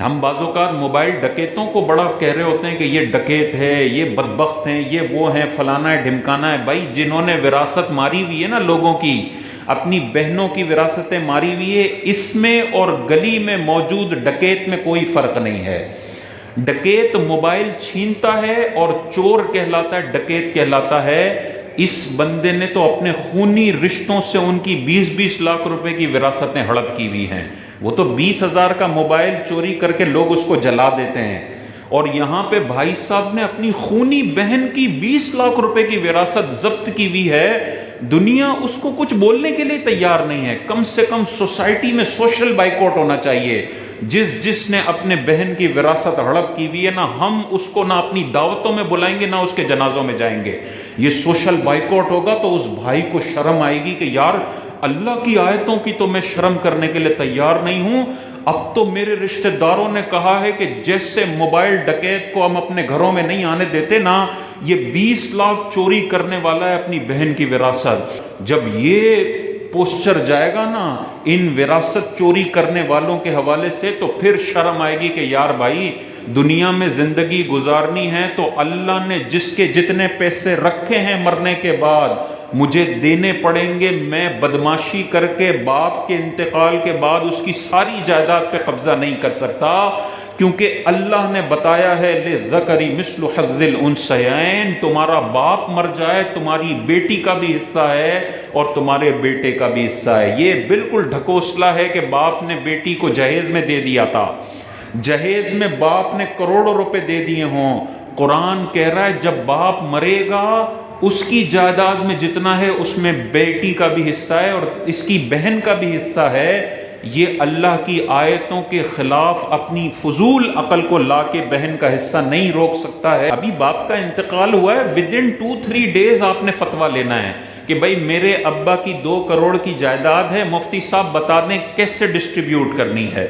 ہم بعض اوقات موبائل ڈکیتوں کو بڑا کہہ رہے ہوتے ہیں کہ یہ ڈکیت ہے، یہ بدبخت ہیں، یہ وہ ہیں، فلانا ہے ڈھمکانا ہے۔ بھائی جنہوں نے وراثت ماری ہوئی ہے نا لوگوں کی، اپنی بہنوں کی وراثتیں ماری ہوئی ہے، اس میں اور گلی میں موجود ڈکیت میں کوئی فرق نہیں ہے۔ ڈکیت موبائل چھینتا ہے اور چور کہلاتا ہے، ڈکیت کہلاتا ہے۔ اس بندے نے تو اپنے خونی رشتوں سے ان کی 20-20 لاکھ روپے کی وراثتیں ہڑپ کی ہوئی ہیں۔ وہ تو 20,000 کا موبائل چوری کر کے لوگ اس کو جلا دیتے ہیں، اور یہاں پہ بھائی صاحب نے اپنی خونی بہن کی 20 لاکھ روپے کی وراثت ضبط کی ہوئی ہے۔ دنیا اس کو کچھ بولنے کے لیے تیار نہیں ہے۔ کم سے کم سوسائٹی میں سوشل بائیکاٹ ہونا چاہیے۔ جس نے اپنے بہن کی وراثت ہڑپ کی ہوئی ہے، نہ ہم اس کو نہ اپنی دعوتوں میں بلائیں گے، نہ اس کے جنازوں میں جائیں گے۔ یہ سوشل بائیکاٹ ہوگا تو اس بھائی کو شرم آئے گی کہ یار اللہ کی آیتوں کی تو میں شرم کرنے کے لیے تیار نہیں ہوں، اب تو میرے رشتہ داروں نے کہا ہے کہ جیسے موبائل ڈکیت کو ہم اپنے گھروں میں نہیں آنے دیتے نا، یہ 20 لاکھ چوری کرنے والا ہے اپنی بہن کی وراثت۔ جب یہ پوسچر جائے گا نا ان وراثت چوری کرنے والوں کے حوالے سے، تو پھر شرم آئے گی کہ یار بھائی دنیا میں زندگی گزارنی ہے تو اللہ نے جس کے جتنے پیسے رکھے ہیں مرنے کے بعد مجھے دینے پڑیں گے۔ میں بدماشی کر کے باپ کے انتقال کے بعد اس کی ساری جائیداد پہ قبضہ نہیں کر سکتا، کیونکہ اللہ نے بتایا ہے لِلذَّكَرِ مِثْلُ حَظِّ الْأُنثَيَيْنِ، تمہارا باپ مر جائے تمہاری بیٹی کا بھی حصہ ہے اور تمہارے بیٹے کا بھی حصہ ہے۔ یہ بالکل ڈھکوسلا ہے کہ باپ نے بیٹی کو جہیز میں دے دیا تھا، جہیز میں باپ نے کروڑوں روپے دے دیے ہوں۔ قرآن کہہ رہا ہے جب باپ مرے گا اس کی جائیداد میں جتنا ہے اس میں بیٹی کا بھی حصہ ہے اور اس کی بہن کا بھی حصہ ہے۔ یہ اللہ کی آیتوں کے خلاف اپنی فضول عقل کو لا کے بہن کا حصہ نہیں روک سکتا ہے۔ ابھی باپ کا انتقال ہوا ہے، within 2-3 days آپ نے فتویٰ لینا ہے کہ بھائی میرے ابا کی 2 کروڑ کی جائیداد ہے، مفتی صاحب بتا دیں کیسے ڈسٹریبیوٹ کرنی ہے۔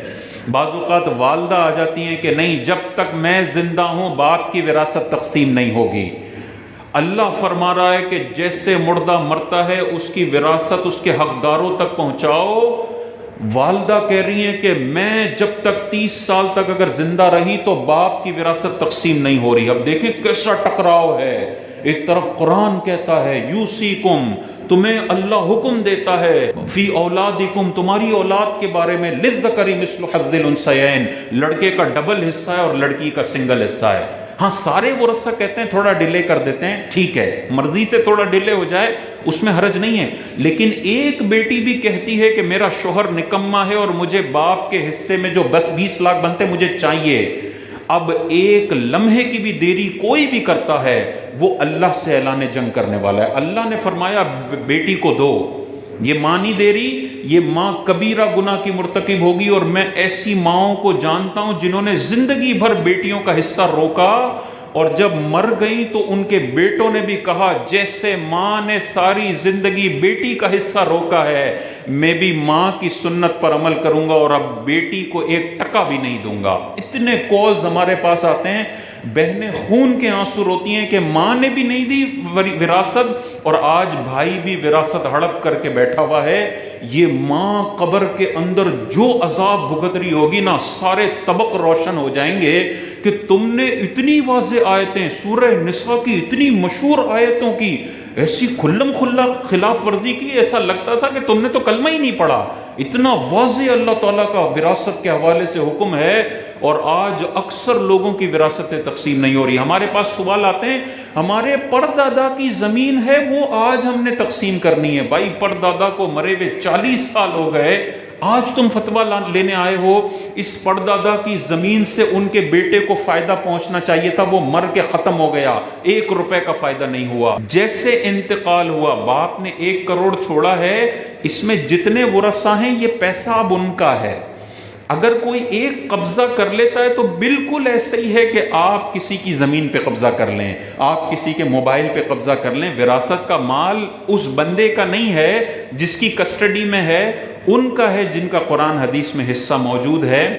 بعض اوقات والدہ آ جاتی ہیں کہ نہیں جب تک میں زندہ ہوں باپ کی وراثت تقسیم نہیں ہوگی۔ اللہ فرما رہا ہے کہ جیسے مردہ مرتا ہے اس کی وراثت اس کے حقداروں تک پہنچاؤ۔ والدہ کہہ رہی ہیں کہ میں جب تک 30 سال تک اگر زندہ رہی تو باپ کی وراثت تقسیم نہیں ہو رہی۔ اب دیکھیں کیسا ٹکراؤ ہے، ایک طرف قرآن کہتا ہے یوصیکم، تمہیں اللہ حکم دیتا ہے فی اولادکم، تمہاری اولاد کے بارے میں، للذکر مثل حظ الانثیین، لڑکے کا ڈبل حصہ ہے اور لڑکی کا سنگل حصہ ہے۔ ہاں سارے ورثہ کہتے ہیں تھوڑا ڈیلے کر دیتے ہیں، ٹھیک ہے مرضی سے تھوڑا ڈیلے ہو جائے اس میں حرج نہیں ہے، لیکن ایک بیٹی بھی کہتی ہے کہ میرا شوہر نکما ہے اور مجھے باپ کے حصے میں جو 10-20 لاکھ بنتے مجھے چاہیے۔ اب ایک لمحے کی بھی دیری کوئی بھی کرتا ہے وہ اللہ سے اعلان جنگ کرنے والا ہے۔ اللہ نے فرمایا بیٹی کو دو، یہ ماں نہیں دے رہی، یہ ماں کبیرہ گناہ کی مرتکب ہوگی، اور میں ایسی ماؤں کو جانتا ہوں جنہوں نے زندگی بھر بیٹیوں کا حصہ روکا اور جب مر گئی تو ان کے بیٹوں نے بھی کہا جیسے ماں نے ساری زندگی بیٹی کا حصہ روکا ہے میں بھی ماں کی سنت پر عمل کروں گا اور اب بیٹی کو 1 ٹکا بھی نہیں دوں گا۔ اتنے کالز ہمارے پاس آتے ہیں، بہنیں خون کے آنسو روتی ہیں کہ ماں نے بھی نہیں دی وراثت اور آج بھائی بھی وراثت ہڑپ کر کے بیٹھا ہوا ہے۔ یہ ماں قبر کے اندر جو عذاب بھگت رہی ہوگی نا، سارے طبق روشن ہو جائیں گے کہ تم نے اتنی واضح آیتیں، سورہ نساء کی اتنی مشہور آیتوں کی ایسی کھلم کھلا خلاف ورزی کی، ایسا لگتا تھا کہ تم نے تو کلمہ ہی نہیں پڑھا۔ اتنا واضح اللہ تعالیٰ کا وراثت کے حوالے سے حکم ہے، اور آج اکثر لوگوں کی وراثتیں تقسیم نہیں ہو رہی۔ ہمارے پاس سوال آتے ہیں ہمارے پردادا کی زمین ہے وہ آج ہم نے تقسیم کرنی ہے۔ بھائی پردادا کو مرے ہوئے 40 سال ہو گئے، آج تم فتویٰ لینے آئے ہو۔ اس پردادا کی زمین سے ان کے بیٹے کو فائدہ پہنچنا چاہیے تھا، وہ مر کے ختم ہو گیا، 1 روپے کا فائدہ نہیں ہوا۔ جیسے انتقال ہوا باپ نے 1 کروڑ چھوڑا ہے، اس میں جتنے ورثہ ہیں یہ پیسہ اب ان کا ہے۔ اگر کوئی ایک قبضہ کر لیتا ہے تو بالکل ایسا ہی ہے کہ آپ کسی کی زمین پہ قبضہ کر لیں، آپ کسی کے موبائل پہ قبضہ کر لیں۔ وراثت کا مال اس بندے کا نہیں ہے جس کی کسٹڈی میں ہے، ان کا ہے جن کا قرآن حدیث میں حصہ موجود ہے۔